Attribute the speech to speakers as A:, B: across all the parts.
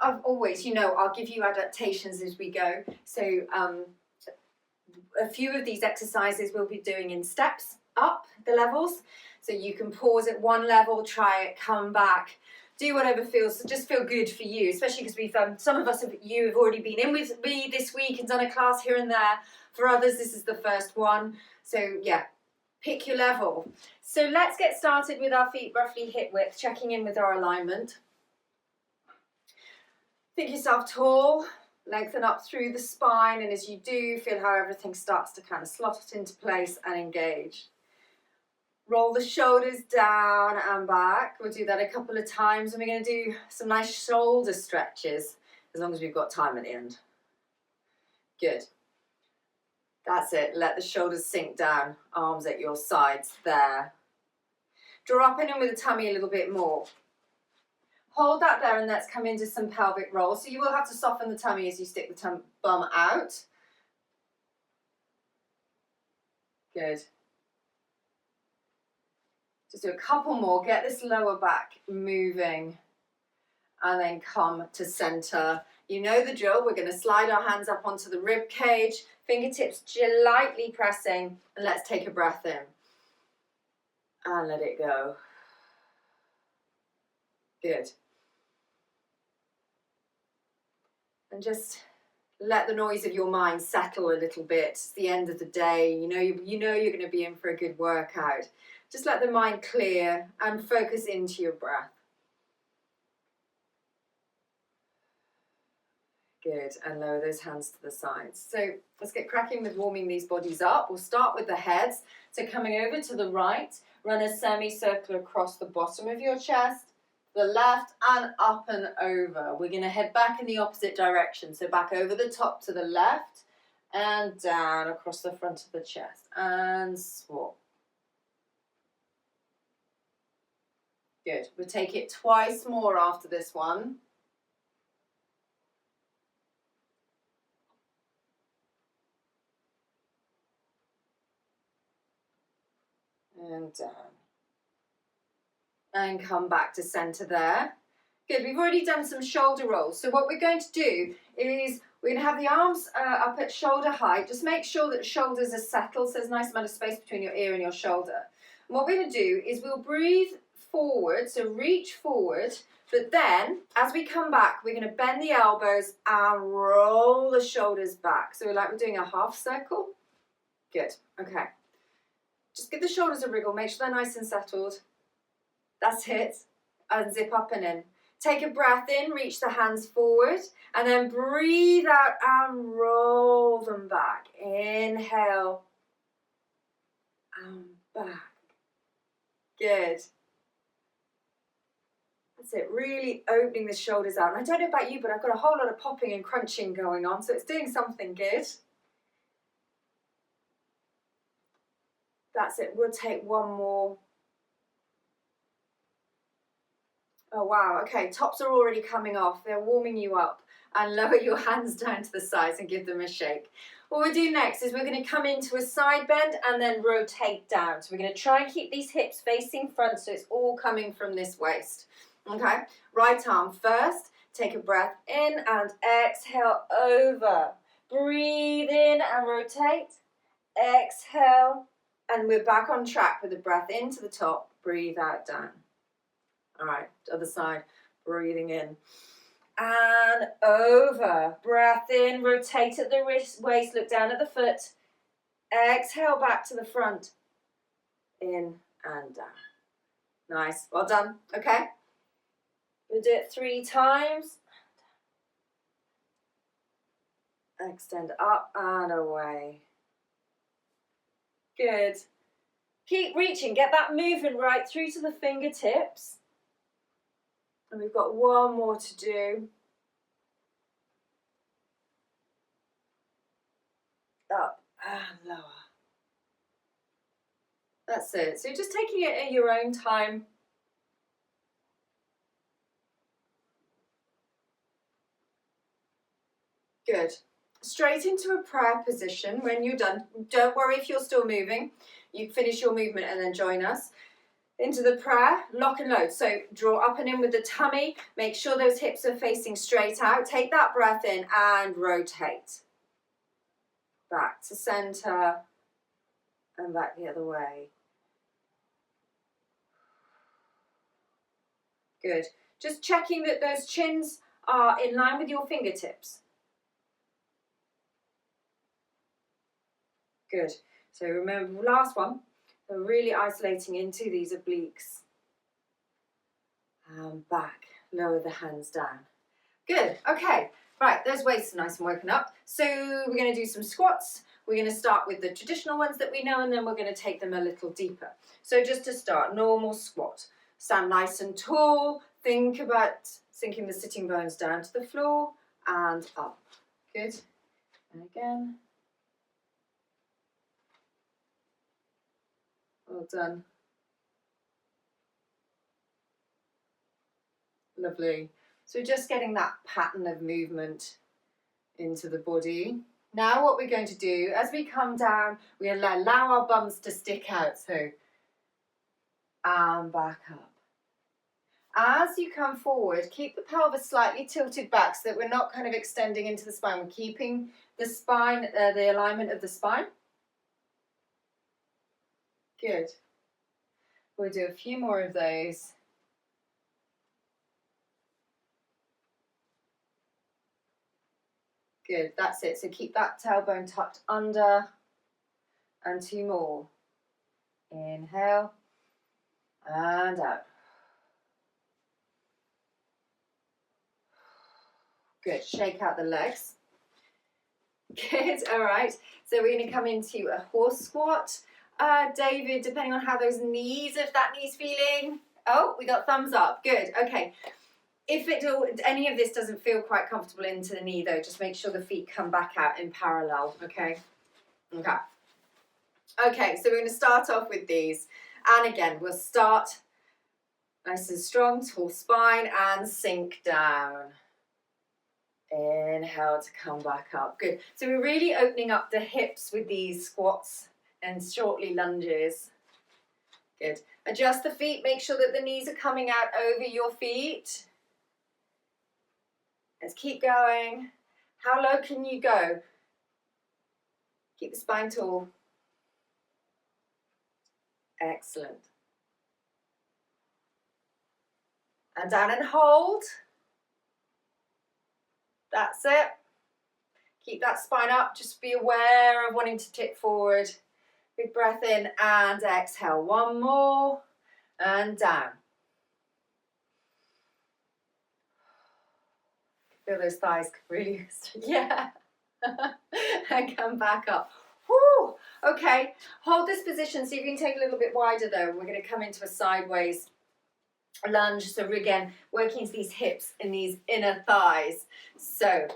A: I've always, you know, I'll give you adaptations as we go. So a few of these exercises we'll be doing in steps up the levels. So you can pause at one level, try it, come back, do whatever feels, just feel good for you, especially because we've, some of us, you have already been in with me this week and done a class here and there. For others, this is the first one. So yeah, pick your level. So let's get started with our feet roughly hip width, checking in with our alignment. Think yourself tall, lengthen up through the spine, and as you do, feel how everything starts to kind of slot into place and engage. Roll the shoulders down and back. We'll do that a couple of times, and we're going to do some nice shoulder stretches, as long as we've got time at the end. Good. That's it. Let the shoulders sink down, arms at your sides there. Draw up and in with the tummy a little bit more. Hold that there, and let's come into some pelvic rolls. So you will have to soften the tummy as you stick the bum out. Good. Just do a couple more. Get this lower back moving. And then come to center. You know the drill. We're going to slide our hands up onto the rib cage. Fingertips lightly pressing. And let's take a breath in. And let it go. Good. And just let the noise of your mind settle a little bit. It's the end of the day. You know you're going to be in for a good workout. Just let the mind clear and focus into your breath. Good, and lower those hands to the sides. So let's get cracking with warming these bodies up. We'll start with the heads. So coming over to the right, run a semicircle across the bottom of your chest, the left, and up and over. We're going to head back in the opposite direction. So back over the top to the left and down across the front of the chest and swap. Good. We'll take it twice more after this one. And down. And come back to center there. Good, we've already done some shoulder rolls. So what we're going to do is we're going to have the arms up at shoulder height. Just make sure that shoulders are settled, so there's a nice amount of space between your ear and your shoulder. And what we're going to do is we'll breathe forward, so reach forward, but then as we come back, we're going to bend the elbows and roll the shoulders back. So we're doing a half circle. Good, okay. Just give the shoulders a wriggle, make sure they're nice and settled. That's it. And zip up and in. Take a breath in, reach the hands forward, and then breathe out and roll them back. Inhale and back. Good. That's it, really opening the shoulders out. And I don't know about you, but I've got a whole lot of popping and crunching going on, so it's doing something good. That's it, we'll take one more. Oh wow, okay, tops are already coming off. They're warming you up. And lower your hands down to the sides and give them a shake. What we'll do next is we're going to come into a side bend and then rotate down. So we're going to try and keep these hips facing front so it's all coming from this waist. Okay, right arm first. Take a breath in and exhale over. Breathe in and rotate. Exhale. And we're back on track with the breath into the top. Breathe out down. All right, other side. Breathing in. And over. Breath in, rotate at the waist, look down at the foot. Exhale back to the front. In and down. Nice, well done, okay? We'll do it 3 times. Extend up and away. Good. Keep reaching, get that movement right through to the fingertips. And we've got one more to do. Up and lower. That's it. So you're just taking it at your own time. Good. Straight into a prayer position when you're done. Don't worry if you're still moving. You finish your movement and then join us. into the prayer, lock and load. So draw up and in with the tummy. Make sure those hips are facing straight out. Take that breath in and rotate. Back to center and back the other way. Good. Just checking that those chins are in line with your fingertips. Good. So remember, last one. So really isolating into these obliques. And back. Lower the hands down. Good. Okay. Right. Those weights are nice and woken up. So we're going to do some squats. We're going to start with the traditional ones that we know, and then we're going to take them a little deeper. So just to start, normal squat. Stand nice and tall. Think about sinking the sitting bones down to the floor and up. Good. And again. Well done. Lovely. So just getting that pattern of movement into the body. Now what we're going to do, as we come down, we allow our bums to stick out. So, and back up. As you come forward, keep the pelvis slightly tilted back so that we're not kind of extending into the spine. We're keeping the spine, the alignment of the spine. Good. We'll do a few more of those. Good, that's it. So keep that tailbone tucked under. And 2 more. Inhale and out. Good, shake out the legs. Good, all right. So we're going to come into a horse squat. David, depending on how those knees, if that knee's feeling. Oh, we got thumbs up. Good, okay. If any of this doesn't feel quite comfortable into the knee though, just make sure the feet come back out in parallel, okay? Okay. Okay, so we're going to start off with these. And again, we'll start nice and strong, tall spine, and sink down. Inhale to come back up. Good. So we're really opening up the hips with these squats and shortly lunges. Good. Adjust the feet. Make sure that the knees are coming out over your feet. Let's keep going. How low can you go? Keep the spine tall. Excellent. And down and hold. That's it. Keep that spine up. Just be aware of wanting to tip forward. Big breath in and exhale. 1 more. And down. Feel those thighs really, yeah. And come back up. Woo! Okay, hold this position. See if you can take a little bit wider though. We're going to come into a sideways lunge. So we're again working into these hips and these inner thighs. So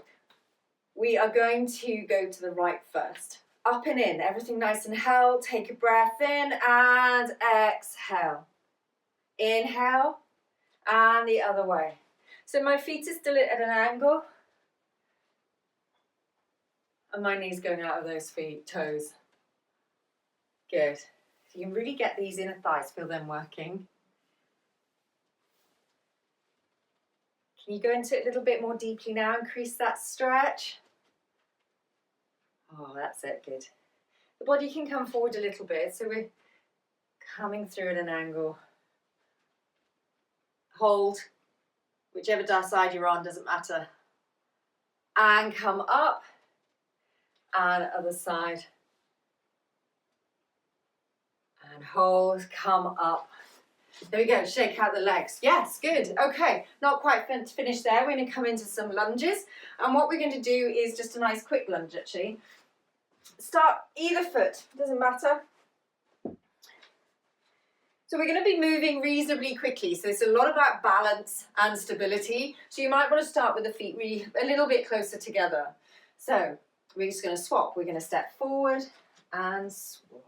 A: we are going to go to the right first. Up and in, everything nice and held. Take a breath in and exhale. Inhale and the other way. So my feet are still at an angle. And my knees going out of those feet, toes. Good. So you can really get these inner thighs, feel them working. Can you go into it a little bit more deeply now? Increase that stretch. Oh, that's it, good. The body can come forward a little bit, so we're coming through at an angle. Hold, whichever side you're on, doesn't matter. And come up, and other side. And hold, come up. There we go, shake out the legs. Yes, good. Okay, not quite finished there. We're going to come into some lunges. And what we're going to do is just a nice quick lunge, actually. Start either foot, doesn't matter. So we're going to be moving reasonably quickly. So it's a lot about balance and stability. So you might want to start with the feet really a little bit closer together. So we're just going to swap. We're going to step forward and swap.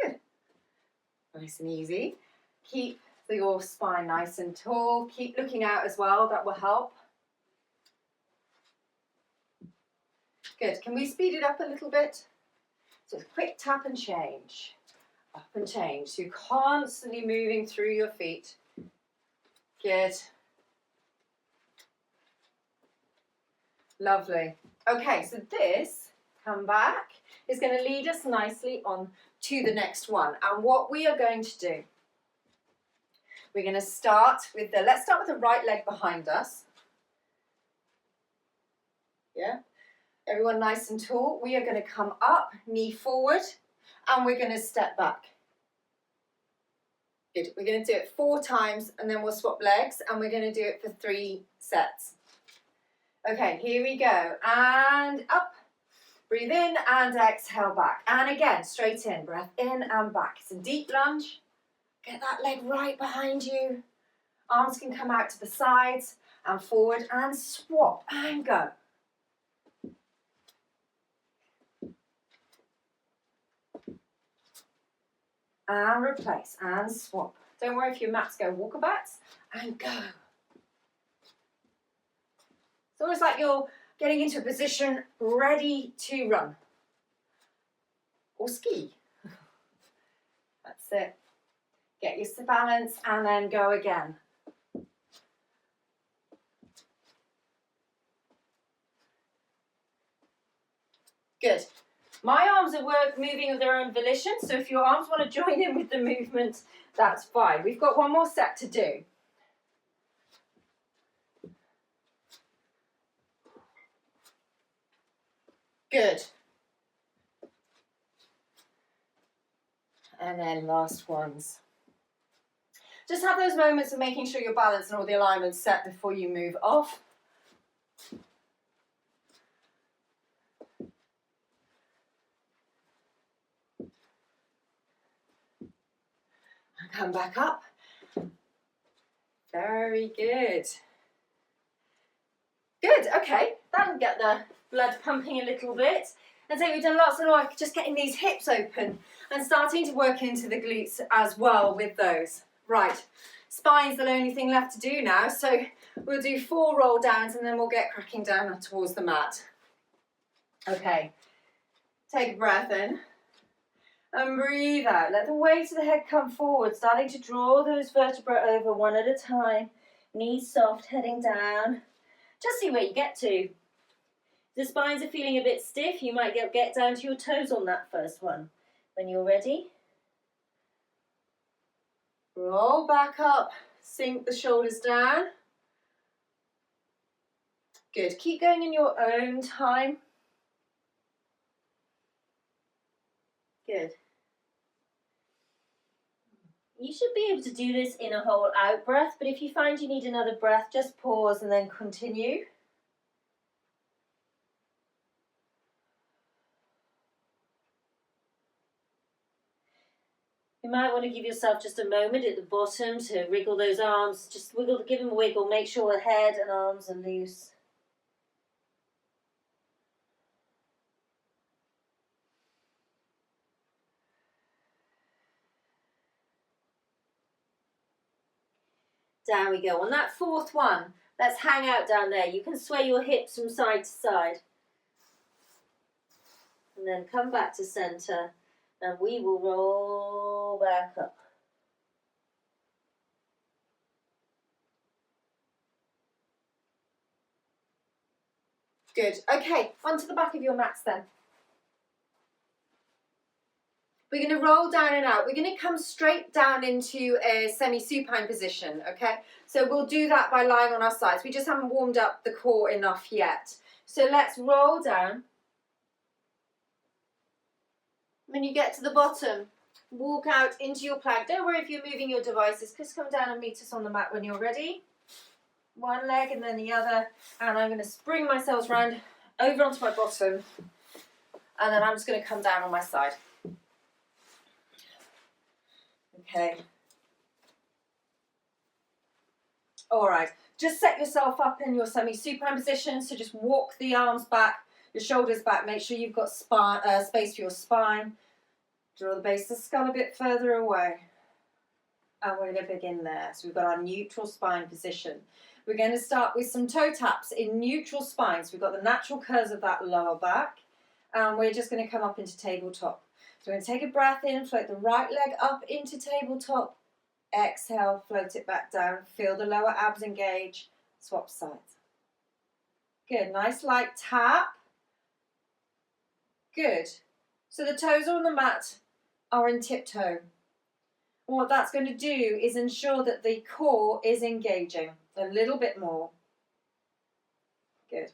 A: Good. Nice and easy. Keep your spine nice and tall. Keep looking out as well. That will help. Good. Can we speed it up a little bit? So quick tap and change. up and change. So you're constantly moving through your feet. Good. Lovely. Okay, so this, come back, is going to lead us nicely on to the next one. And what we are going to do, we're going to start with let's start with the right leg behind us. Yeah. Everyone nice and tall. We are going to come up, knee forward, and we're going to step back. Good. We're going to do it 4 times, and then we'll swap legs, and we're going to do it for 3 sets. Okay, here we go. And up. Breathe in and exhale back. And again, straight in. Breath in and back. It's a deep lunge. Get that leg right behind you. Arms can come out to the sides and forward, and swap and go. And replace and swap. Don't worry if your mats go walkabouts, and go. It's almost like you're getting into a position ready to run or ski. That's it. Get your balance and then go again. Good. My arms are moving of their own volition, so if your arms want to join in with the movement, that's fine. We've got one more set to do. Good. And then last ones. Just have those moments of making sure your balance and all the alignment's set before you move off. Come back up. Very good. Good, okay. That'll get the blood pumping a little bit. And so we've done lots of work just getting these hips open and starting to work into the glutes as well with those. Right, spine's the only thing left to do now. So we'll do 4 roll downs and then we'll get cracking down towards the mat. Okay, take a breath in. And breathe out. Let the weight of the head come forward, starting to draw those vertebrae over one at a time. Knees soft, heading down. Just see where you get to. If the spines are feeling a bit stiff, you might get down to your toes on that first one. When you're ready, roll back up, sink the shoulders down. Good. Keep going in your own time. Good. You should be able to do this in a whole out breath, but if you find you need another breath, just pause and then continue. You might want to give yourself just a moment at the bottom to wriggle those arms. Just wiggle, give them a wiggle, make sure the head and arms are loose. Down we go. On that 4th one, let's hang out down there. You can sway your hips from side to side. And then come back to center. And we will roll back up. Good. Okay, onto the back of your mats then. We're going to roll down and out. We're going to come straight down into a semi-supine position, okay? So we'll do that by lying on our sides. We just haven't warmed up the core enough yet. So let's roll down. When you get to the bottom, walk out into your plank. Don't worry if you're moving your devices. Just come down and meet us on the mat when you're ready. One leg and then the other. And I'm going to spring myself round over onto my bottom. And then I'm just going to come down on my side. Okay. All right. Just set yourself up in your semi-supine position. So just walk the arms back, your shoulders back. Make sure you've got space for your spine. Draw the base of the skull a bit further away. And we're going to begin there. So we've got our neutral spine position. We're going to start with some toe taps in neutral spine. So we've got the natural curves of that lower back. And we're just going to come up into tabletop. So we're going to take a breath in, float the right leg up into tabletop. Exhale, float it back down. Feel the lower abs engage. Swap sides. Good, nice light tap. Good. So the toes on the mat are in tiptoe. And what that's going to do is ensure that the core is engaging a little bit more. Good.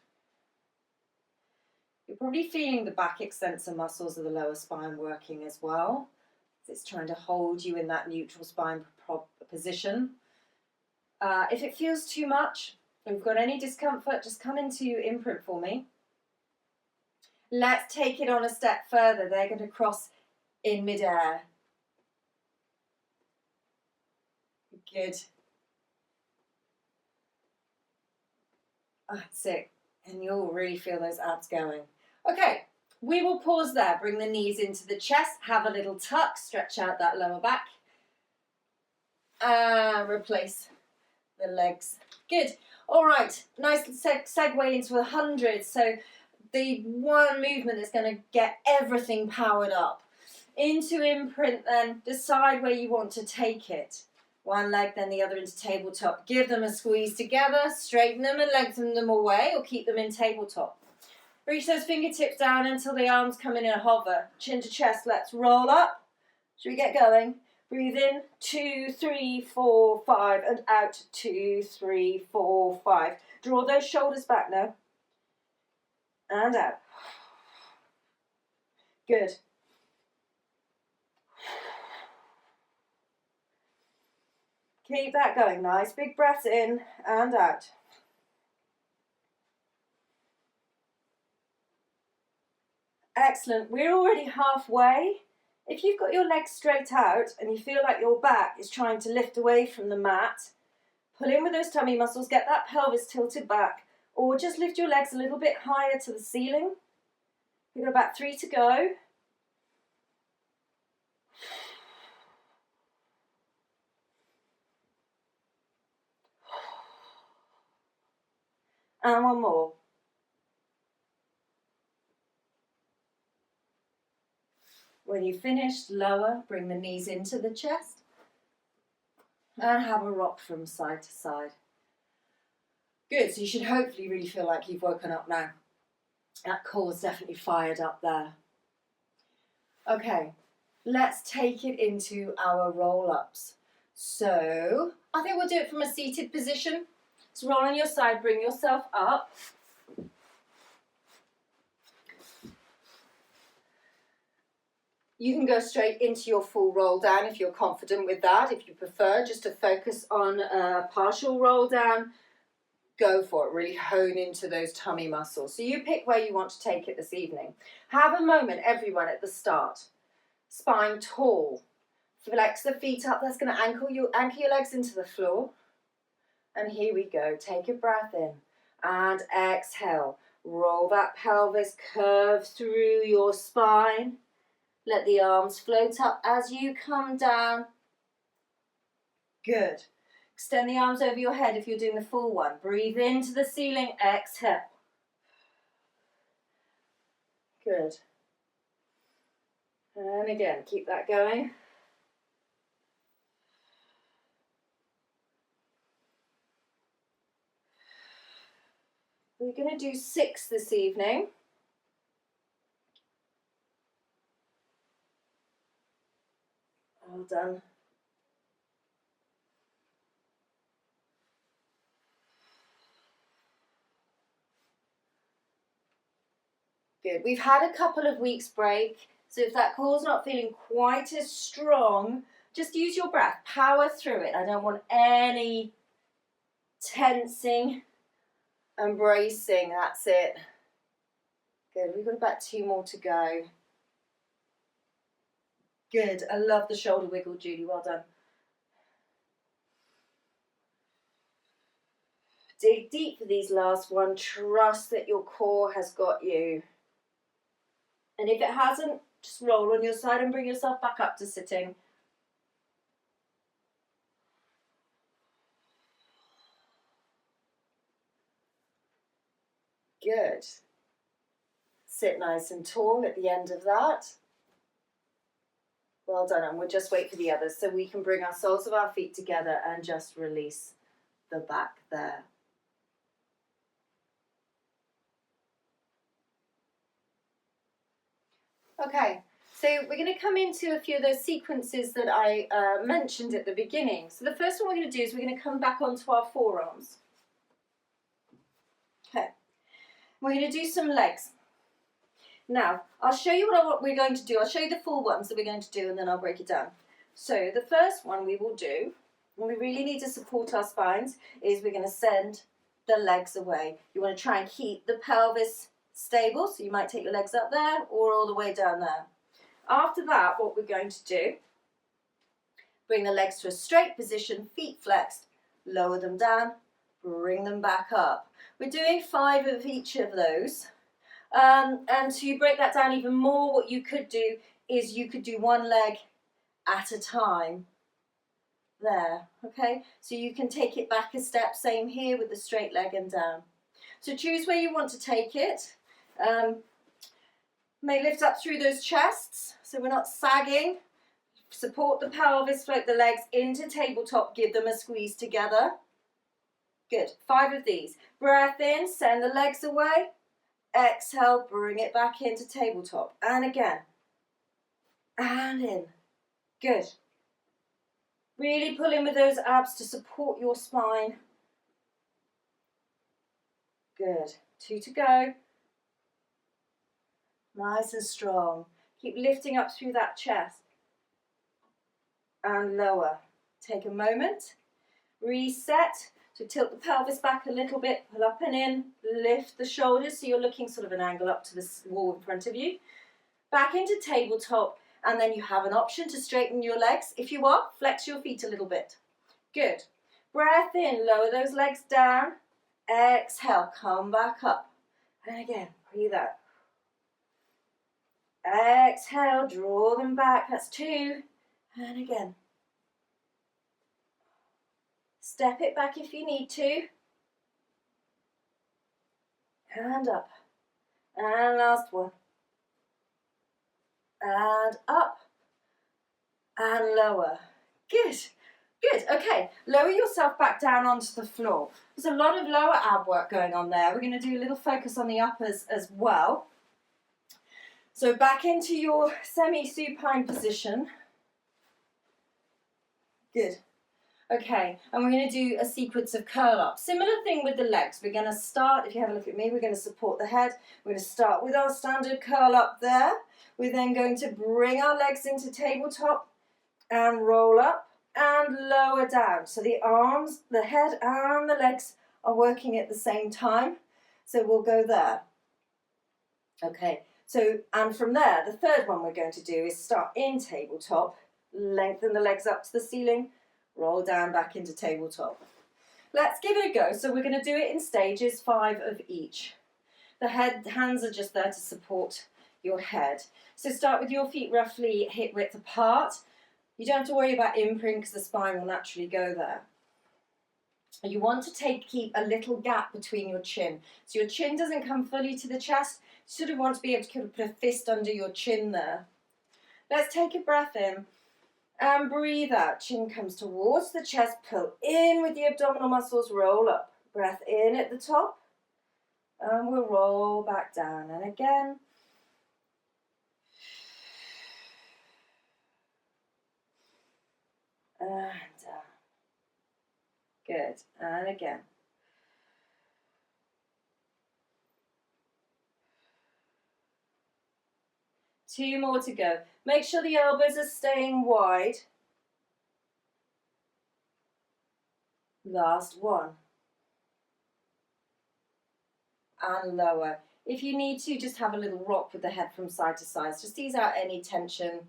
A: You're probably feeling the back extensor muscles of the lower spine working as well. It's trying to hold you in that neutral spine position. If it feels too much, if you've got any discomfort, just come into imprint for me. Let's take it on a step further. They're going to cross in midair. Good. That's it. And you'll really feel those abs going. Okay, we will pause there. Bring the knees into the chest. Have a little tuck. Stretch out that lower back. Replace the legs. Good. All right, nice segue into 100. So the one movement is going to get everything powered up. Into imprint then, decide where you want to take it. One leg, then the other into tabletop. Give them a squeeze together, straighten them and lengthen them away, or keep them in tabletop. Reach those fingertips down until the arms come in a hover. Chin to chest, let's roll up. Should we get going? Breathe in, 2, 3, 4, 5, and out, 2, 3, 4, 5. Draw those shoulders back now. And out. Good. Keep that going. Nice big breaths in and out. Excellent. We're already halfway. If you've got your legs straight out and you feel like your back is trying to lift away from the mat, pull in with those tummy muscles, get that pelvis tilted back, or just lift your legs a little bit higher to the ceiling. We've got about 3 to go. And one more. When you've finished, lower, bring the knees into the chest and have a rock from side to side. Good, so you should hopefully really feel like you've woken up now. That core's definitely fired up there. Okay, let's take it into our roll-ups. So, I think we'll do it from a seated position. So roll on your side, bring yourself up. You can go straight into your full roll down if you're confident with that. If you prefer just to focus on a partial roll down, go for it. Really hone into those tummy muscles. So you pick where you want to take it this evening. Have a moment, everyone, at the start. Spine tall. Flex the feet up. That's going to anchor your legs into the floor. And here we go. Take a breath in and exhale. Roll that pelvis, curve through your spine. Let the arms float up as you come down. Good. Extend the arms over your head if you're doing the full one. Breathe into the ceiling, exhale. Good. And again, keep that going. We're going to do 6 this evening. Well done. Good. We've had a couple of weeks break, so if that core's not feeling quite as strong, just use your breath. Power through it. I don't want any tensing and bracing. That's it. Good. We've got about 2 more to go. Good. I love the shoulder wiggle, Julie. Well done. Dig deep for these last one. Trust that your core has got you. And if it hasn't, just roll on your side and bring yourself back up to sitting. Good. Sit nice and tall at the end of that. Well done, and we'll just wait for the others so we can bring our soles of our feet together and just release the back there. Okay, so we're going to come into a few of those sequences that I mentioned at the beginning. So the first one we're going to do is we're going to come back onto our forearms. Okay, we're going to do some legs. Now, I'll show you what we're going to do. I'll show you the full ones that we're going to do, and then I'll break it down. So the first one we will do, and we really need to support our spines, is we're going to send the legs away. You want to try and keep the pelvis stable, so you might take your legs up there or all the way down there. After that, what we're going to do, bring the legs to a straight position, feet flexed, lower them down, bring them back up. We're doing 5 of each of those. And to break that down even more, what you could do is you could do one leg at a time. There, okay? So you can take it back a step, same here with the straight leg and down. So choose where you want to take it. May lift up through those chests, so we're not sagging. Support the pelvis, float the legs into tabletop, give them a squeeze together. Good, 5 of these. Breath in, send the legs away. Exhale, bring it back into tabletop. And again. And in. Good. Really pull in with those abs to support your spine. Good. 2 to go. Nice and strong. Keep lifting up through that chest. And lower. Take a moment. Reset. So tilt the pelvis back a little bit, pull up and in, lift the shoulders so you're looking sort of an angle up to the wall in front of you. Back into tabletop, and then you have an option to straighten your legs. If you are, flex your feet a little bit. Good. Breath in, lower those legs down. Exhale, come back up. And again, breathe out. Exhale, draw them back. That's 2. And again. Step it back if you need to. And up. And last one. And up. And lower. Good. Good. Okay. Lower yourself back down onto the floor. There's a lot of lower ab work going on there. We're going to do a little focus on the uppers as well. So back into your semi-supine position. Good. Okay, and we're going to do a sequence of curl-ups. Similar thing with the legs. We're going to start, if you have a look at me, we're going to support the head. We're going to start with our standard curl-up there. We're then going to bring our legs into tabletop and roll up and lower down. So the arms, the head and the legs are working at the same time. So we'll go there. Okay, so and from there, the third one we're going to do is start in tabletop, lengthen the legs up to the ceiling, roll down back into tabletop. Let's give it a go. So we're going to do it in stages, 5 of each. The hands are just there to support your head. So start with your feet roughly hip width apart. You don't have to worry about imprint because the spine will naturally go there. You want to keep a little gap between your chin. So your chin doesn't come fully to the chest. You sort of want to be able to put a fist under your chin there. Let's take a breath in. And breathe out. Chin comes towards the chest. Pull in with the abdominal muscles. Roll up. Breath in at the top. And we'll roll back down. And again. And down. Good. And again. Two more to go. Make sure the elbows are staying wide. Last one. And lower. If you need to, just have a little rock with the head from side to side. Just ease out any tension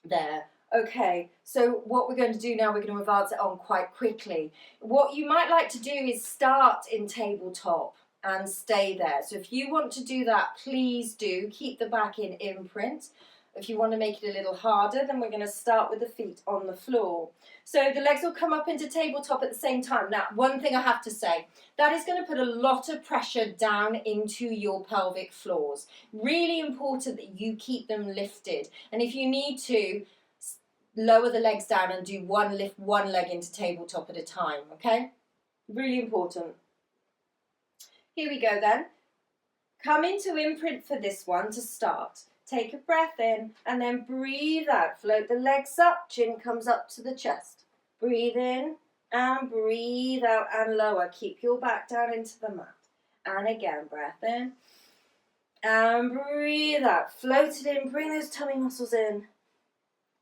A: there. Okay, so what we're going to do now, we're going to advance it on quite quickly. What you might like to do is start in tabletop and stay there. So if you want to do that, please do. Keep the back in imprint. If you want to make it a little harder, then we're going to start with the feet on the floor. So the legs will come up into tabletop at the same time. Now, one thing I have to say, that is going to put a lot of pressure down into your pelvic floors. Really important that you keep them lifted. And if you need to, lower the legs down and do lift one leg into tabletop at a time, okay? Really important. Here we go then. Come into imprint for this one to start. Take a breath in and then breathe out. Float the legs up, chin comes up to the chest. Breathe in and breathe out and lower. Keep your back down into the mat. And again, breath in and breathe out. Float it in, bring those tummy muscles in.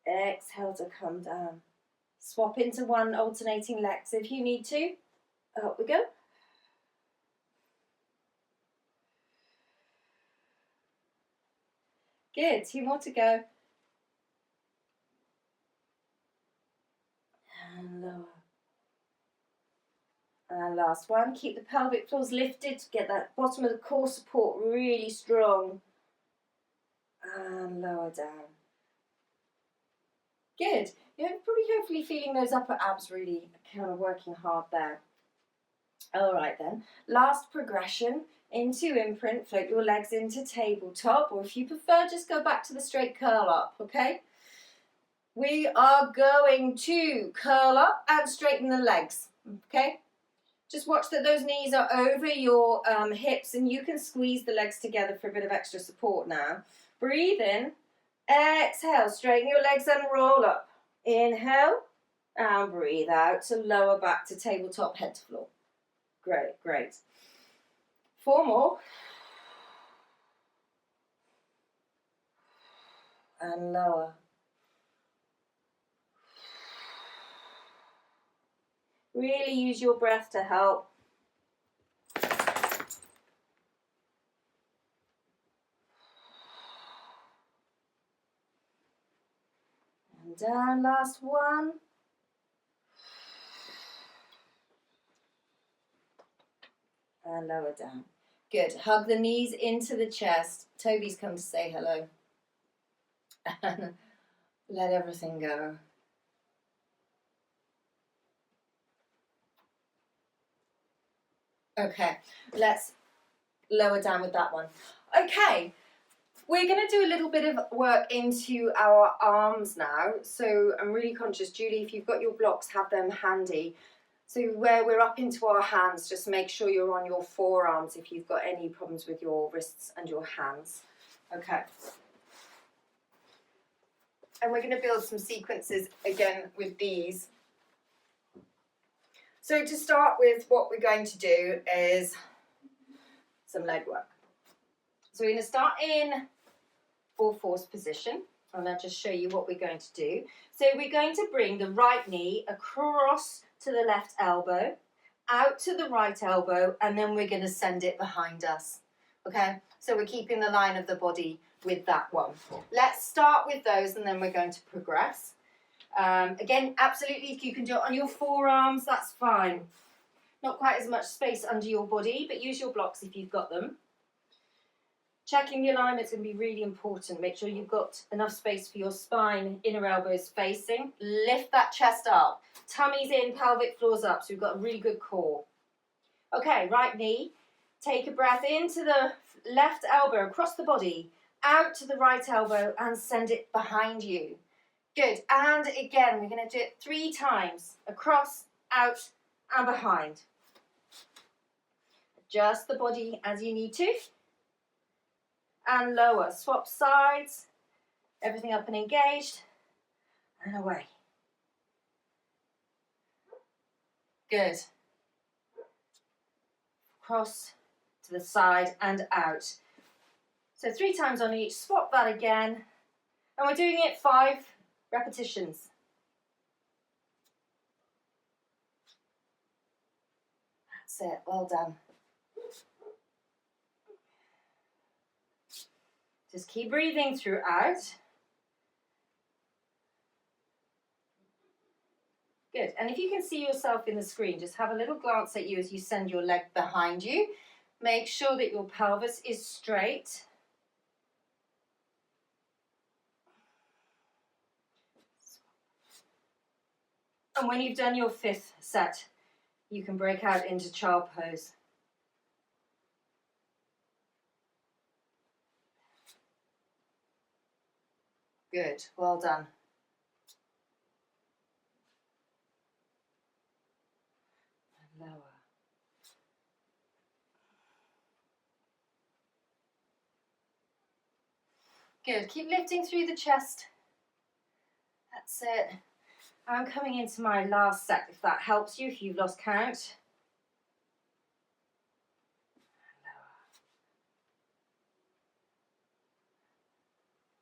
A: Exhale to come down. Swap into one alternating legs if you need to. Up we go. Good, 2 more to go. And lower. And last one. Keep the pelvic floors lifted to get that bottom of the core support really strong. And lower down. Good. You're probably hopefully feeling those upper abs really kind of working hard there. All right then. Last progression. Into imprint, float your legs into tabletop, or if you prefer, just go back to the straight curl up, okay? We are going to curl up and straighten the legs, okay? Just watch that those knees are over your hips, and you can squeeze the legs together for a bit of extra support now. Breathe in, exhale, straighten your legs and roll up. Inhale, and breathe out to lower back to tabletop, head to floor. Great, great. 4 more. And lower. Really use your breath to help. And down, last one. And lower down. Good. Hug the knees into the chest. Toby's come to say hello. And let everything go. Okay, let's lower down with that one. Okay, we're going to do a little bit of work into our arms now. So I'm really conscious, Julie, if you've got your blocks, have them handy. So where we're up into our hands, just make sure you're on your forearms if you've got any problems with your wrists and your hands. Okay. And we're going to build some sequences again with these. So to start with, what we're going to do is some leg work. So we're going to start in full force position. And I'll just show you what we're going to do. So we're going to bring the right knee across to the left elbow, out to the right elbow, and then we're going to send it behind us. Okay, so we're keeping the line of the body with that one. Let's start with those and then we're going to progress. Again, absolutely, if you can do it on your forearms, that's fine. Not quite as much space under your body, but use your blocks if you've got them. Checking the alignment is going to be really important. Make sure you've got enough space for your spine, inner elbows facing. Lift that chest up. Tummy's in, pelvic floors up, so we've got a really good core. Okay, right knee. Take a breath into the left elbow, across the body, out to the right elbow, and send it behind you. Good, and again, we're going to do it 3 times. Across, out, and behind. Adjust the body as you need to. And lower, swap sides, everything up and engaged, and away. Good. Cross to the side and out. So 3 times on each, swap that again, and we're doing it 5 repetitions. That's it, well done. Just keep breathing throughout. Good, and if you can see yourself in the screen, just have a little glance at you as you send your leg behind you. Make sure that your pelvis is straight. And when you've done your 5th set, you can break out into child pose. Good, well done. And lower. Good, keep lifting through the chest. That's it. I'm coming into my last set, if that helps you, if you've lost count.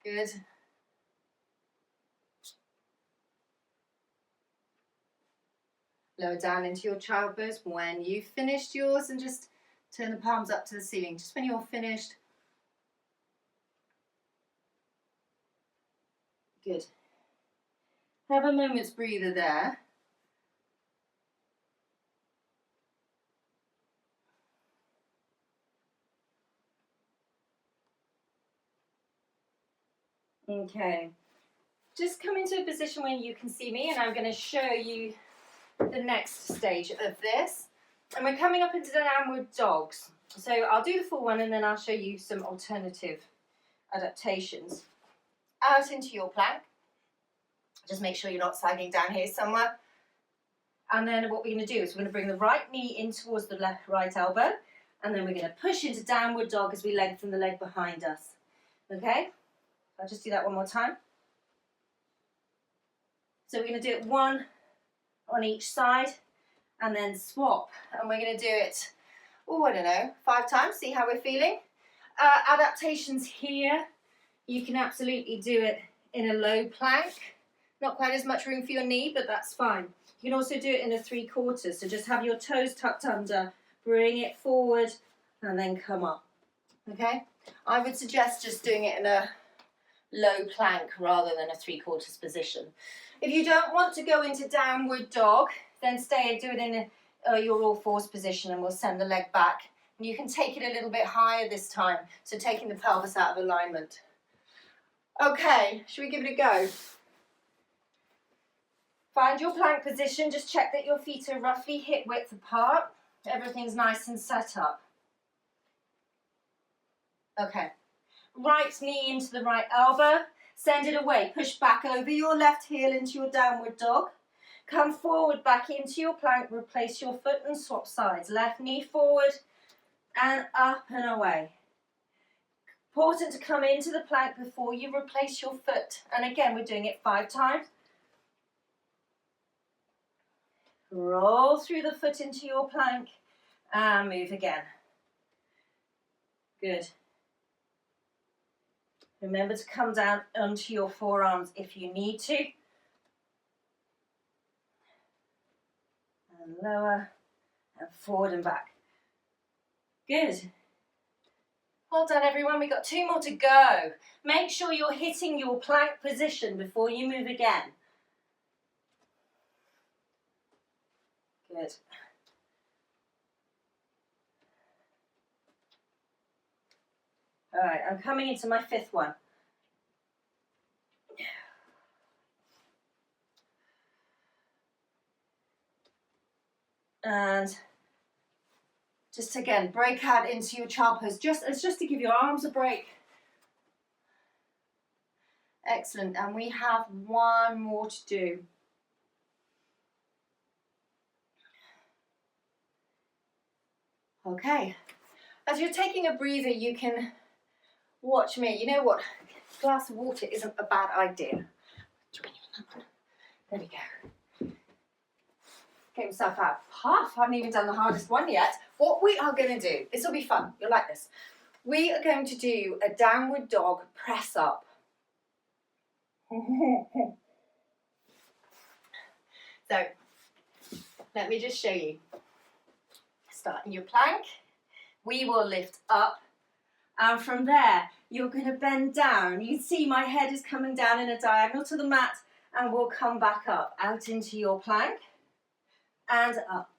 A: Good. Lower down into your child pose when you've finished yours, and just turn the palms up to the ceiling, just when you're finished. Good. Have a moment's breather there. Okay. Just come into a position where you can see me, and I'm going to show you the next stage of this. And we're coming up into the downward dogs. So I'll do the full one, and then I'll show you some alternative adaptations. Out into your plank. Just make sure you're not sagging down here somewhere. And then what we're going to do is we're going to bring the right knee in towards the right elbow, and then we're going to push into downward dog as we lengthen the leg behind us. Okay? I'll just do that one more time. So we're going to do it one on each side, and then swap. And we're going to do it, oh, I don't know, 5 times, see how we're feeling. Adaptations here, you can absolutely do it in a low plank. Not quite as much room for your knee, but that's fine. You can also do it in a 3/4, so just have your toes tucked under, bring it forward, and then come up, okay? I would suggest just doing it in a low plank rather than a 3/4 position. If you don't want to go into downward dog, then stay and do it in your all fours position, and we'll send the leg back. And you can take it a little bit higher this time, so taking the pelvis out of alignment. Okay, should we give it a go? Find your plank position, just check that your feet are roughly hip width apart. Everything's nice and set up. Okay, right knee into the right elbow, send it away, push back over your left heel into your downward dog. Come forward back into your plank, replace your foot and swap sides. Left knee forward and up and away. Important to come into the plank before you replace your foot. And again, we're doing it 5 times. Roll through the foot into your plank and move again. Good. Remember to come down onto your forearms if you need to. And lower and forward and back. Good. Well done, everyone. We've got 2 more to go. Make sure you're hitting your plank position before you move again. Good. All right, I'm coming into my 5th one. And just again, break out into your child pose. It's just to give your arms a break. Excellent, and we have 1 more to do. Okay, as you're taking a breather, you can watch me. You know what? A glass of water isn't a bad idea. There we go. Get yourself out. Half. I haven't even done the hardest one yet. What we are going to do, this will be fun. You'll like this. We are going to do a downward dog press up. So, let me just show you. Start in your plank. We will lift up, and from there you're going to bend down. You see my head is coming down in a diagonal to the mat, and we'll come back up out into your plank and up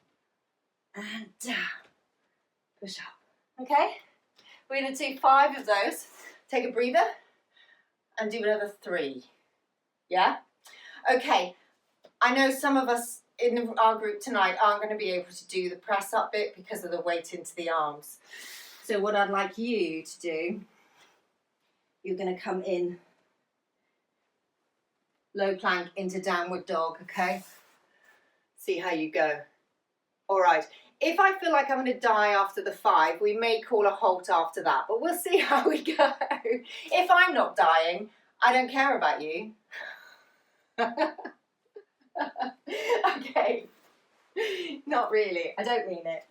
A: and down. Push up. Okay? We're going to do 5 of those. Take a breather and do another 3. Yeah? Okay. I know some of us in our group tonight aren't going to be able to do the press up bit because of the weight into the arms. So what I'd like you to do, you're going to come in low plank into downward dog, okay? See how you go. All right. If I feel like I'm going to die after the 5, we may call a halt after that, but we'll see how we go. If I'm not dying, I don't care about you. Okay. Not really. I don't mean it.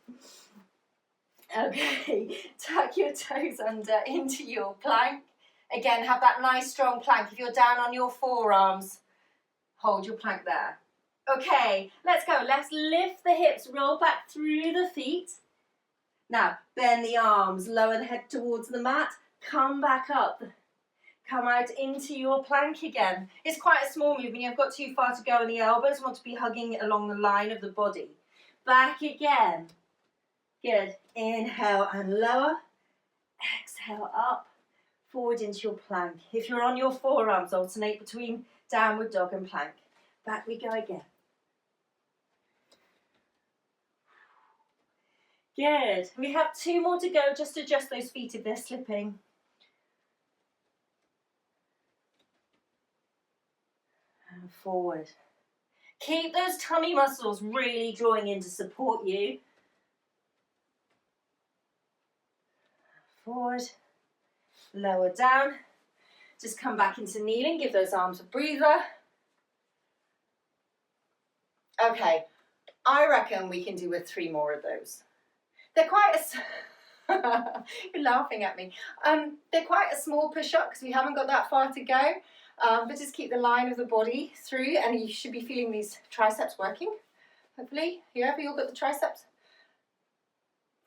A: Okay. Tuck your toes under into your plank. Again, have that nice strong plank. If you're down on your forearms, hold your plank there. Okay, let's go. Let's lift the hips, roll back through the feet. Now, bend the arms, lower the head towards the mat, come back up. Come out into your plank again. It's quite a small movement. You've got too far to go, and the elbows want to be hugging along the line of the body. Back again. Good. Inhale and lower. Exhale up. Forward into your plank. If you're on your forearms, alternate between downward dog and plank. Back we go again. Good. We have 2 more to go. Just adjust those feet if they're slipping. And forward. Keep those tummy muscles really drawing in to support you. Forward. Lower down. Just come back into kneeling. Give those arms a breather. Okay. I reckon we can do with 3 more of those. They're quite a... You're laughing at me. They're quite a small push-up because we haven't got that far to go. But just keep the line of the body through, and you should be feeling these triceps working, hopefully. Have you all got the triceps?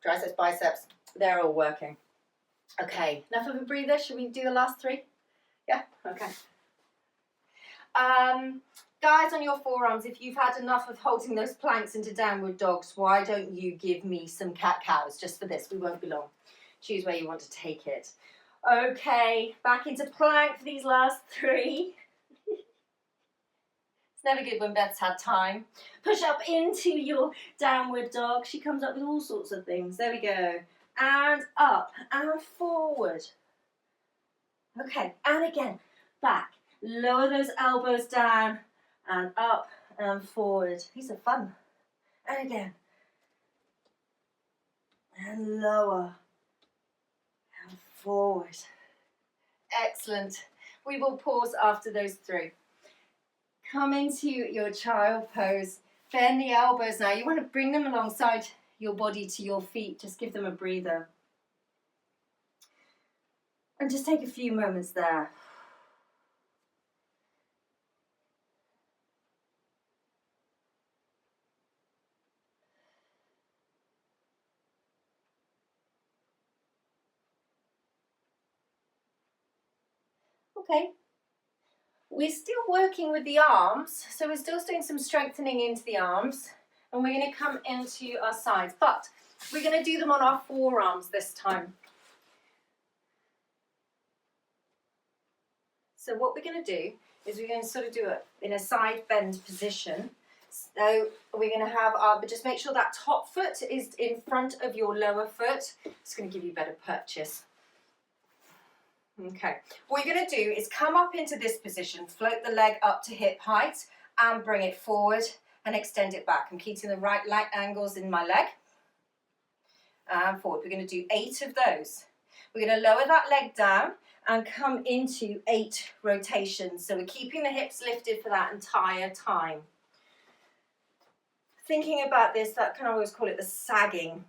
A: Triceps, biceps, they're all working. Okay, enough of a breather. Should we do the last 3? Yeah? Okay. Guys, on your forearms, if you've had enough of holding those planks into downward dogs, why don't you give me some cat-cows just for this? We won't be long. Choose where you want to take it. Okay, back into plank for these last 3. It's never good when Beth's had time. Push up into your downward dog. She comes up with all sorts of things. There we go. And up and forward. Okay, and again, back. Lower those elbows down and up and forward. These are fun. And again. And lower. Forward. Excellent. We will pause after those 3. Come into your child pose. Bend the elbows now. You want to bring them alongside your body to your feet. Just give them a breather. And just take a few moments there. Okay, we're still working with the arms, so we're still doing some strengthening into the arms, and we're going to come into our sides, but we're going to do them on our forearms this time. So what we're going to do is we're going to sort of do it in a side bend position. So we're going to have our, but just make sure that top foot is in front of your lower foot. It's going to give you better purchase. Okay, what you're going to do is come up into this position, float the leg up to hip height and bring it forward and extend it back. I'm keeping the right angles in my leg and forward. We're going to do 8 of those. We're going to lower that leg down and come into 8 rotations. So we're keeping the hips lifted for that entire time. Thinking about this, that can always call it the sagging.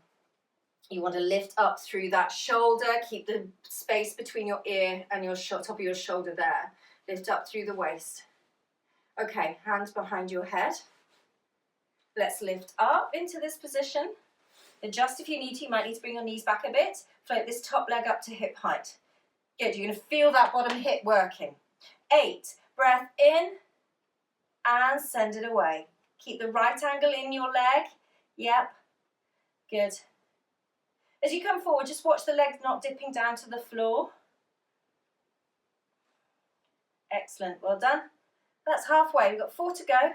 A: You want to lift up through that shoulder, keep the space between your ear and your top of your shoulder there. Lift up through the waist. Okay, hands behind your head. Let's lift up into this position. Adjust if you need to. You might need to bring your knees back a bit. Float this top leg up to hip height. Good, you're going to feel that bottom hip working. 8, breath in and send it away. Keep the right angle in your leg. Yep, good. As you come forward, just watch the legs not dipping down to the floor. Excellent, well done. That's halfway, we've got 4 to go.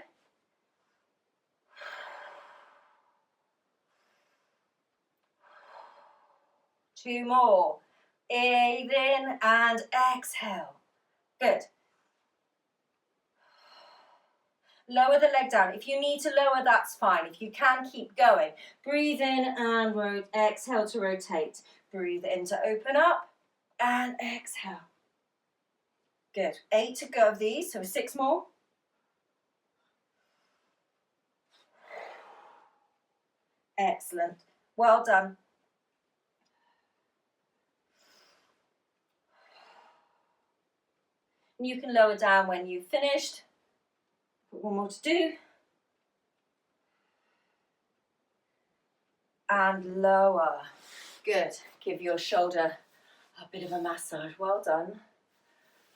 A: 2 more. Breathe in and exhale. Good. Lower the leg down. If you need to lower, that's fine. If you can, keep going. Breathe in and exhale to rotate. Breathe in to open up and exhale. Good. 8 to go of these, so 6 more. Excellent. Well done. You can lower down when you've finished. One more to do. And lower. Good. Give your shoulder a bit of a massage. Well done.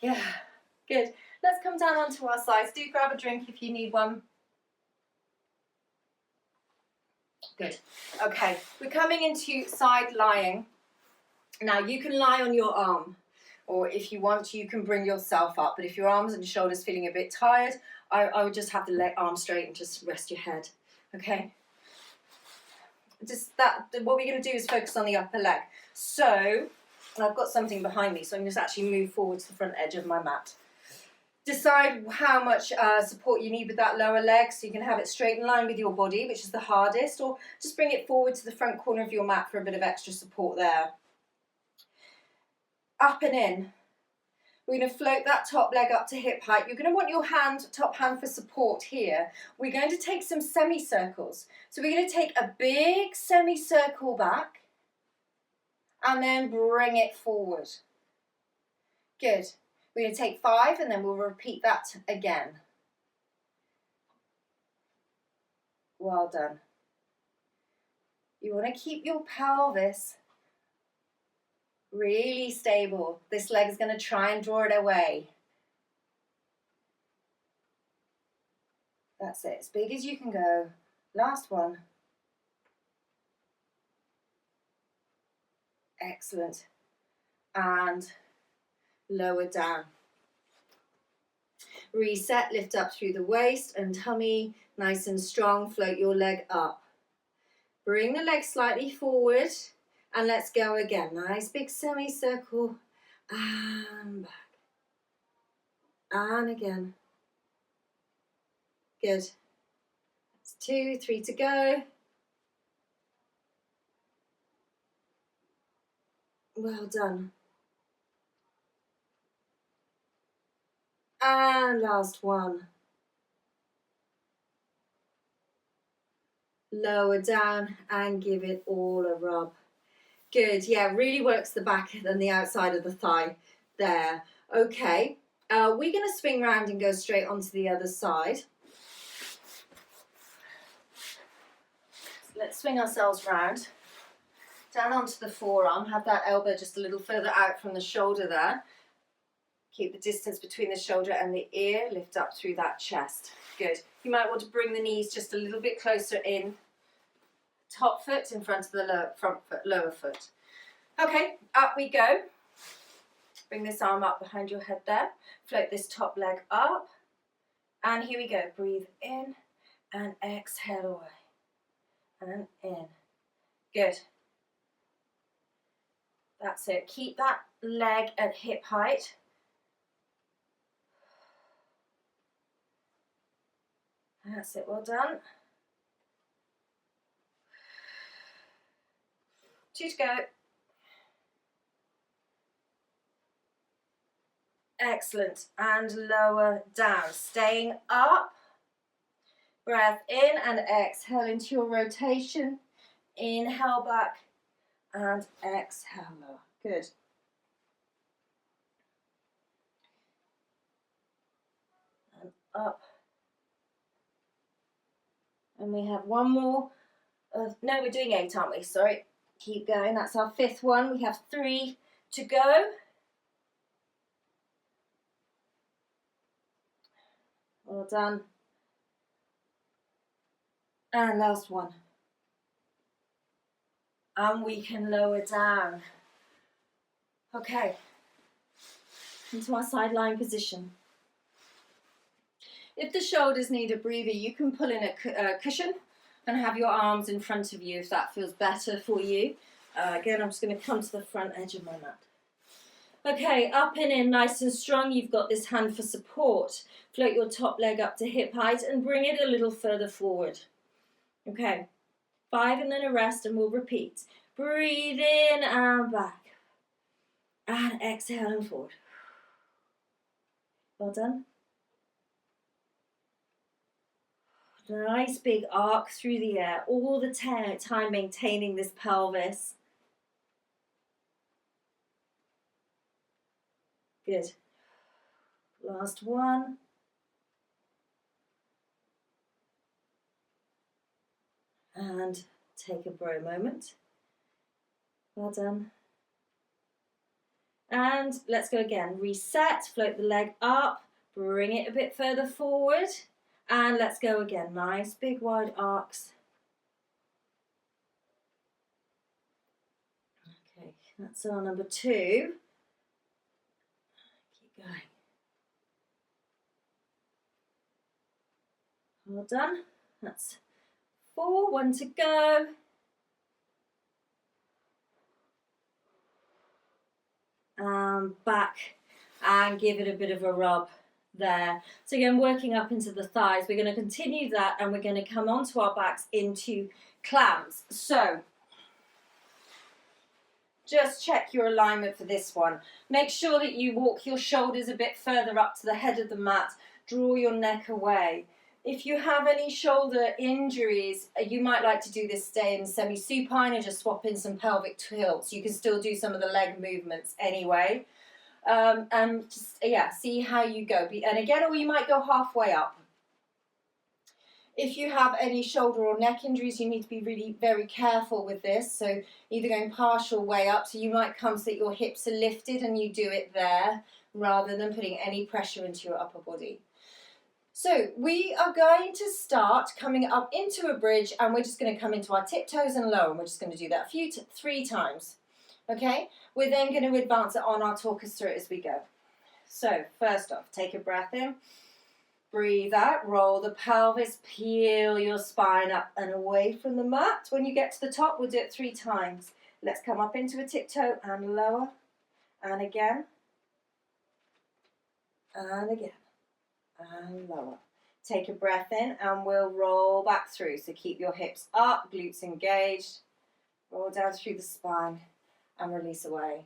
A: Yeah, good. Let's come down onto our sides. Do grab a drink if you need one. Good. Okay, we're coming into side lying. Now you can lie on your arm, or if you want to, you can bring yourself up. But if your arms and shoulders feeling a bit tired, I would just have the arm straight and just rest your head. Okay. What we're going to do is focus on the upper leg. So I've got something behind me, so I'm going to actually move forward to the front edge of my mat. Decide how much support you need with that lower leg, so you can have it straight in line with your body, which is the hardest, or just bring it forward to the front corner of your mat for a bit of extra support there. Up and in. We're going to float that top leg up to hip height. You're going to want your top hand for support here. We're going to take some semicircles. So we're going to take a big semicircle back and then bring it forward. Good. We're going to take 5 and then we'll repeat that again. Well done. You want to keep your pelvis really stable. This leg is going to try and draw it away. That's it, as big as you can go. Last one. Excellent. And lower down. Reset, lift up through the waist and tummy, nice and strong. Float your leg up. Bring the leg slightly forward. And let's go again. Nice big semicircle. And back. And again. Good. That's 2, 3 to go. Well done. And last one. Lower down and give it all a rub. Good, yeah, really works the back and the outside of the thigh there. Okay, we're going to swing round and go straight onto the other side. Let's swing ourselves round. Down onto the forearm, have that elbow just a little further out from the shoulder there. Keep the distance between the shoulder and the ear, lift up through that chest. Good. You might want to bring the knees just a little bit closer in. Top foot in front of the lower foot. Okay, up we go. Bring this arm up behind your head there. Float this top leg up. And here we go. Breathe in and exhale away. And in. Good. That's it. Keep that leg at hip height. That's it. Well done. 2 to go. Excellent. And lower down. Staying up. Breath in and exhale into your rotation. Inhale back and exhale lower. Good. And up. And we have one more. No, we're doing 8, aren't we? Sorry. Keep going. That's our 5th one. We have 3 to go. Well done. And last one. And we can lower down. Okay. Into our side lying position. If the shoulders need a breather, you can pull in a cushion and have your arms in front of you if that feels better for you.
B: Again, I'm just going to come to the front edge of my mat. Okay, up and in, nice and strong. You've got this hand for support. Float your top leg up to hip height and bring it a little further forward. Okay, 5 and then a rest, and we'll repeat. Breathe in and back. And exhale and forward. Well done. Nice big arc through the air, all the time maintaining this pelvis. Good. Last one. And take a bro moment. Well done. And let's go again. Reset, float the leg up, bring it a bit further forward. And let's go again. Nice big wide arcs. Okay, that's our number 2. Keep going. Well done. That's 4, 1 to go. Back and give it a bit of a rub there. So again, working up into the thighs. We're going to continue that, and we're going to come onto our backs into clams. So just check your alignment for this one. Make sure that you walk your shoulders a bit further up to the head of the mat. Draw your neck away. If you have any shoulder injuries, you might like to do this stay in semi-supine and just swap in some pelvic tilts. You can still do some of the leg movements anyway. And just, see how you go. And again, or you might go halfway up. If you have any shoulder or neck injuries, you need to be really very careful with this. So either going partial way up, so you might come so that your hips are lifted and you do it there, rather than putting any pressure into your upper body. So we are going to start coming up into a bridge, and we're just going to come into our tiptoes and lower, and we're just going to do that 3 times. Okay, we're then going to advance it on. I'll talk us through it as we go. So first off, take a breath in, breathe out, roll the pelvis, peel your spine up and away from the mat. When you get to the top, we'll do it 3 times. Let's come up into a tiptoe and lower, and again, and again, and lower. Take a breath in, and we'll roll back through. So keep your hips up, glutes engaged, roll down through the spine, and release away.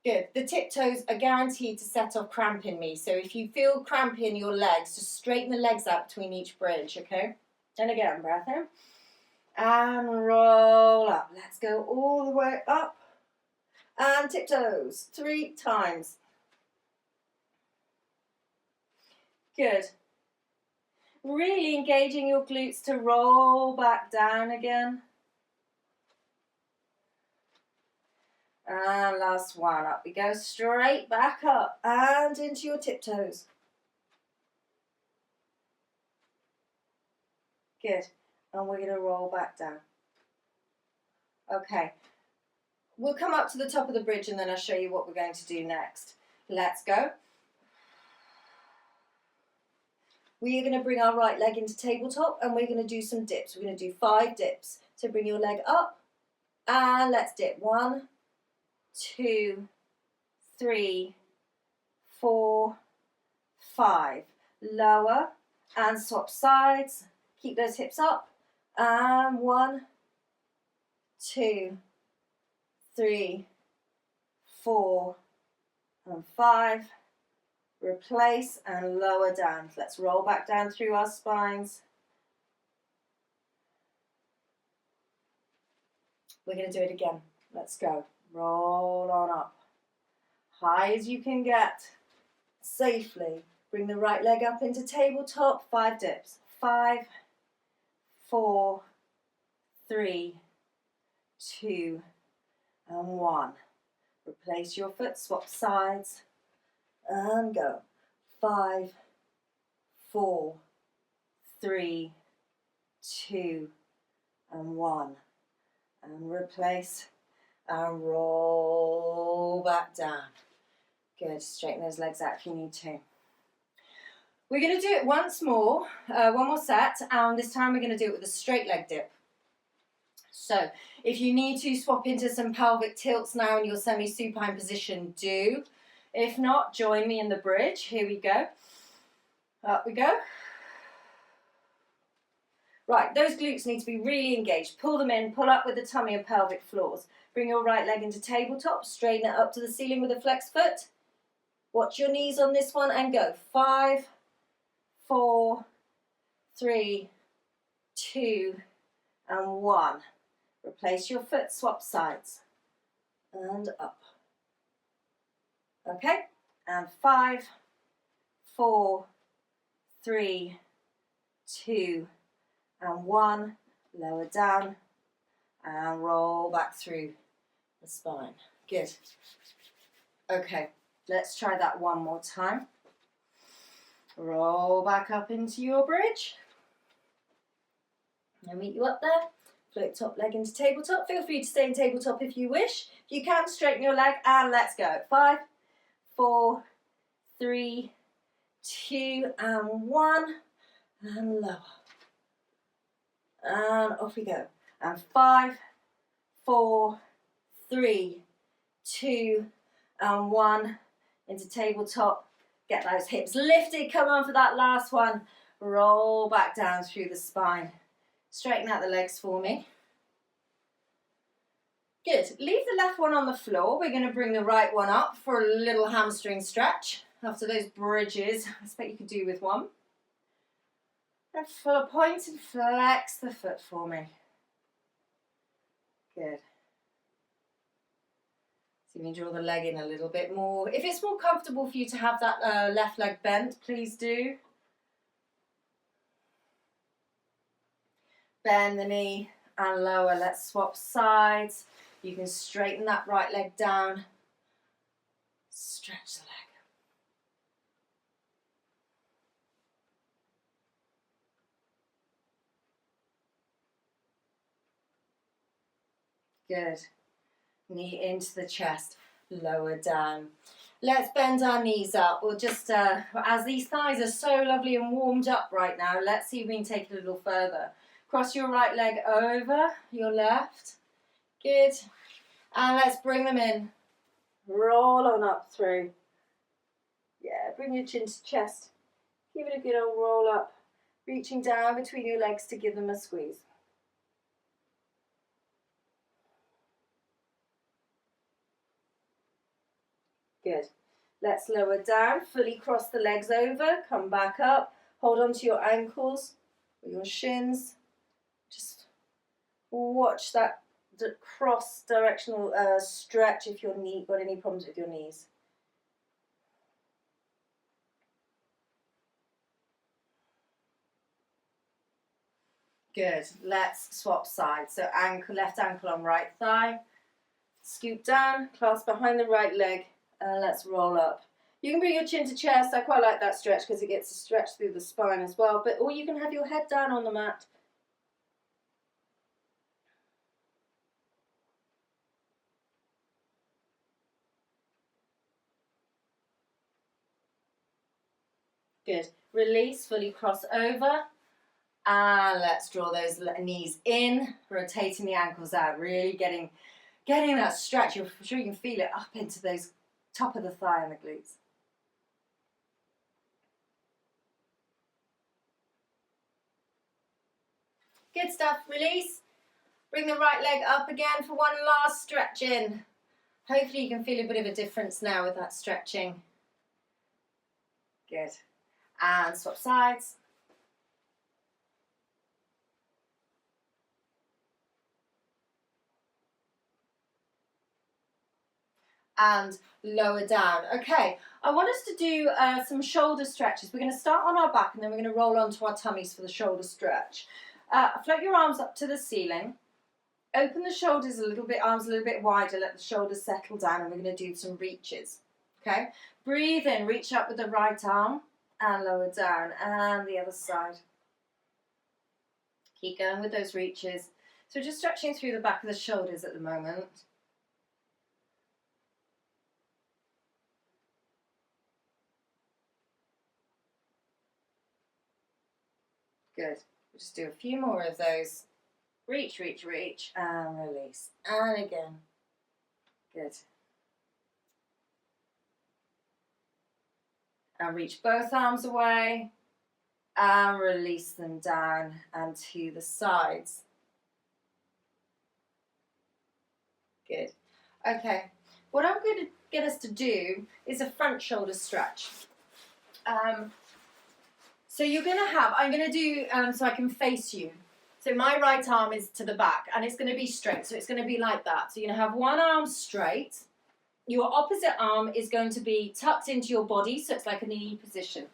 B: Good. The tiptoes are guaranteed to set off cramp in me. So if you feel cramp in your legs, just straighten the legs out between each bridge, okay? And again, breath in. And roll up. Let's go all the way up. And tiptoes 3 times. Good. Really engaging your glutes to roll back down again. And last one, up we go, straight back up and into your tiptoes. Good, and we're going to roll back down. Okay, we'll come up to the top of the bridge and then I'll show you what we're going to do next. Let's go. We are going to bring our right leg into tabletop, and we're going to do some dips. We're going to do 5 dips. So bring your leg up and let's dip. 1, 2, 3, 4, 5. Lower and swap sides. Keep those hips up. And 1, 2, 3, 4, and 5. Replace and lower down. Let's roll back down through our spines. We're going to do it again. Let's go. Roll on up. High as you can get. Safely. Bring the right leg up into tabletop. 5 dips. 5, 4, 3, 2, and 1. Replace your foot. Swap sides. And go. 5, 4, 3, 2, and 1. And replace. And roll back down. Good. Straighten those legs out if you need to. We're going to do it once more, one more set, and this time we're going to do it with a straight leg dip. So if you need to swap into some pelvic tilts now in your semi-supine position, do. If not, join me in the bridge. Here we go. Up we go. Right, those glutes need to be really engaged. Pull them in, pull up with the tummy and pelvic floors. Bring your right leg into tabletop, straighten it up to the ceiling with a flexed foot. Watch your knees on this one and go. 5, 4, 3, 2, and 1. Replace your foot, swap sides. And up. Okay, and 5, 4, 3, 2, and 1. Lower down and roll back through the spine. Good. Okay, let's try that one more time. Roll back up into your bridge. I'll meet you up there. Float top leg into tabletop. Feel free to stay in tabletop if you wish. If you can, straighten your leg and let's go. 5, 4, 3, 2, and 1. And lower. And off we go. And 5, 4, 3, 2, and 1. Into tabletop. Get those hips lifted. Come on for that last one. Roll back down through the spine. Straighten out the legs for me. Good. Leave the left one on the floor. We're going to bring the right one up for a little hamstring stretch. After those bridges, I expect you could do with one. And full point and flex the foot for me. Good. So you can draw the leg in a little bit more. If it's more comfortable for you to have that left leg bent, please do. Bend the knee and lower. Let's swap sides. You can straighten that right leg down. Stretch the leg. Good. Knee into the chest. Lower down. Let's bend our knees up. We'll just, as these thighs are so lovely and warmed up right now, let's see if we can take it a little further. Cross your right leg over your left. Good. And let's bring them in. Roll on up through. Yeah, bring your chin to chest. Give it a good old roll up. Reaching down between your legs to give them a squeeze. Good. Let's lower down. Fully cross the legs over. Come back up. Hold on to your ankles or your shins. Just watch that cross directional stretch if your knee got any problems with your knees. Good. Let's swap sides. So ankle, left ankle on right thigh. Scoop down, clasp behind the right leg, and let's roll up. You can bring your chin to chest. I quite like that stretch because it gets a stretch through the spine as well. Or you can have your head down on the mat. Good. Release, fully cross over. And let's draw those knees in, rotating the ankles out, really getting that stretch. I'm sure you can feel it up into those top of the thigh and the glutes. Good stuff. Release. Bring the right leg up again for one last stretch in. Hopefully you can feel a bit of a difference now with that stretching. Good. And swap sides. And lower down. Okay, I want us to do some shoulder stretches. We're going to start on our back and then we're going to roll onto our tummies for the shoulder stretch. Float your arms up to the ceiling. Open the shoulders a little bit, arms a little bit wider, let the shoulders settle down, and we're going to do some reaches. Okay, breathe in, reach up with the right arm and lower down, and the other side. Keep going with those reaches. So just stretching through the back of the shoulders at the moment. Good. We'll just do a few more of those. Reach, reach, reach, and release. And again. Good. And reach both arms away and release them down and to the sides. Good. Okay, what I'm going to get us to do is a front shoulder stretch. So you're going to have, I'm going to do, so I can face you. So my right arm is to the back and it's going to be straight. So it's going to be like that. So you're going to have one arm straight. Your opposite arm is going to be tucked into your body. So it's like an E position.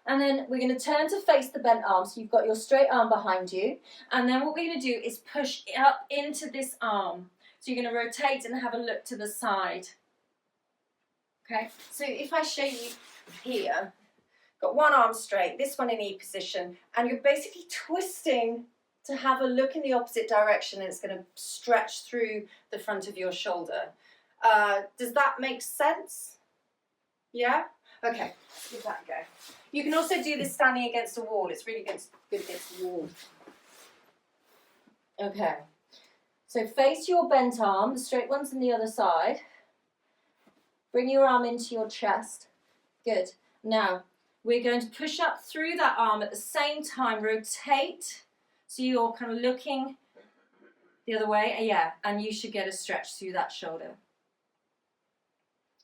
B: And then we're going to turn to face the bent arm. So you've got your straight arm behind you. And then what we're going to do is push up into this arm. So you're going to rotate and have a look to the side. Okay. So if I show you here, got one arm straight, this one in E position, and you're basically twisting to have a look in the opposite direction, and it's going to stretch through the front of your shoulder. Does that make sense? Yeah? Okay, let's give that a go. You can also do this standing against a wall. It's really good against the wall. Okay, so face your bent arm, the straight one's on the other side. Bring your arm into your chest. Good. Now, we're going to push up through that arm at the same time, rotate, so you're kind of looking the other way, yeah, and you should get a stretch through that shoulder.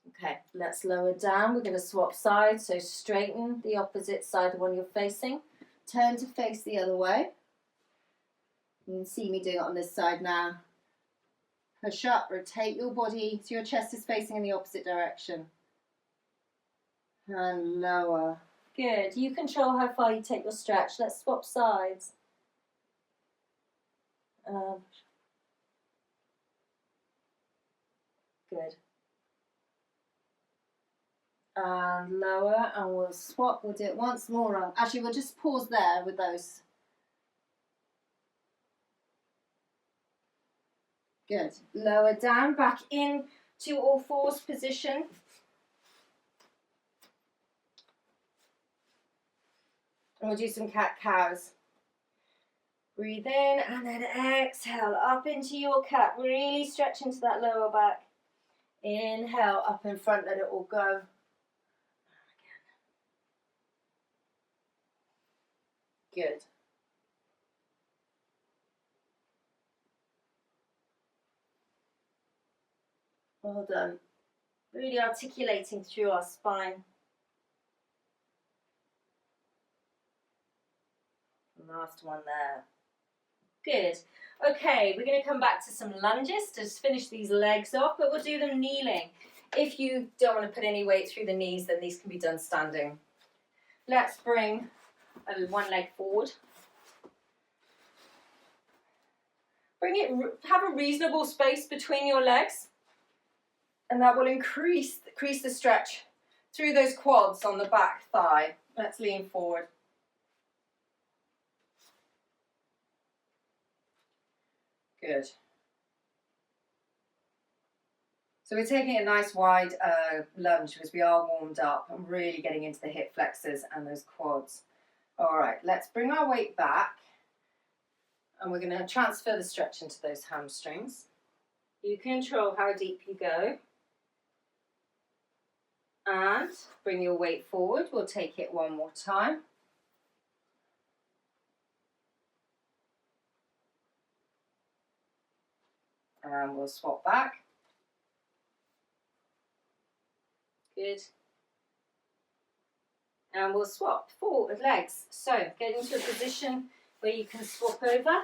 B: Okay, let's lower down. We're going to swap sides, so straighten the opposite side, the one you're facing. Turn to face the other way. You can see me doing it on this side now. Push up, rotate your body so your chest is facing in the opposite direction. And lower. Good. You control how far you take your stretch. Let's swap sides. Good. And lower, and we'll swap. We'll do it once more. Actually, we'll just pause there with those. Good. Lower down, back in to all fours position. And we'll do some cat-cows. Breathe in and then exhale up into your cat. Really stretch into that lower back. Inhale up in front, let it all go. Good. Well done. Really articulating through our spine. Last one there. Good. Okay, we're going to come back to some lunges to just finish these legs off, but we'll do them kneeling. If you don't want to put any weight through the knees, then these can be done standing. Let's bring one leg forward. Have a reasonable space between your legs, and that will increase the stretch through those quads on the back thigh. Let's lean forward. Good. So we're taking a nice wide lunge because we are warmed up and really getting into the hip flexors and those quads. All right, let's bring our weight back and we're going to transfer the stretch into those hamstrings. You control how deep you go. And bring your weight forward. We'll take it one more time. And we'll swap back. Good. And we'll swap forward legs. So get into a position where you can swap over.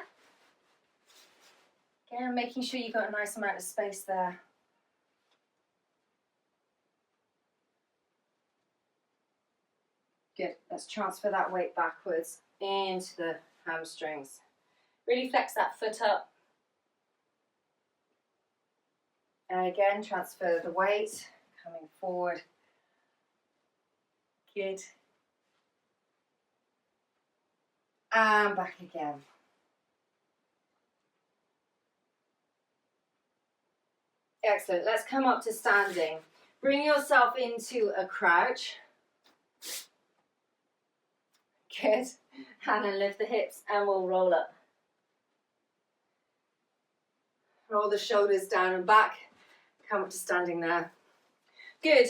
B: Again, making sure you've got a nice amount of space there. Good. Let's transfer that weight backwards into the hamstrings. Really flex that foot up. And again, transfer the weight, coming forward. Good. And back again. Excellent. Let's come up to standing. Bring yourself into a crouch. Good. And then lift the hips and we'll roll up.
A: Roll the shoulders down and back. Come up to standing there. Good.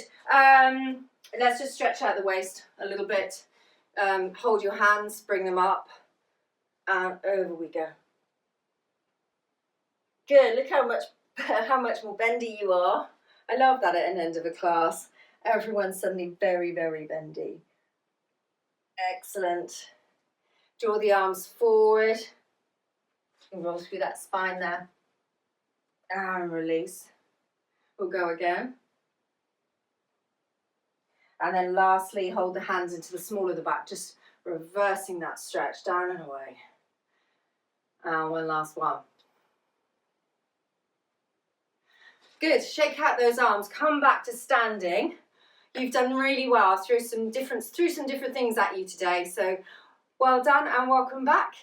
A: Let's just stretch out the waist a little bit. Hold your hands, bring them up, and over we go. Good. Look how much more bendy you are. I love that at an end of a class. Everyone's suddenly very, very bendy. Excellent. Draw the arms forward. And roll through that spine there. And release. We'll go again. And then lastly, hold the hands into the small of the back, just reversing that stretch down and away. And one last one. Good. Shake out those arms. Come back to standing. You've done really well. Threw some different things at you today. So well done and welcome back.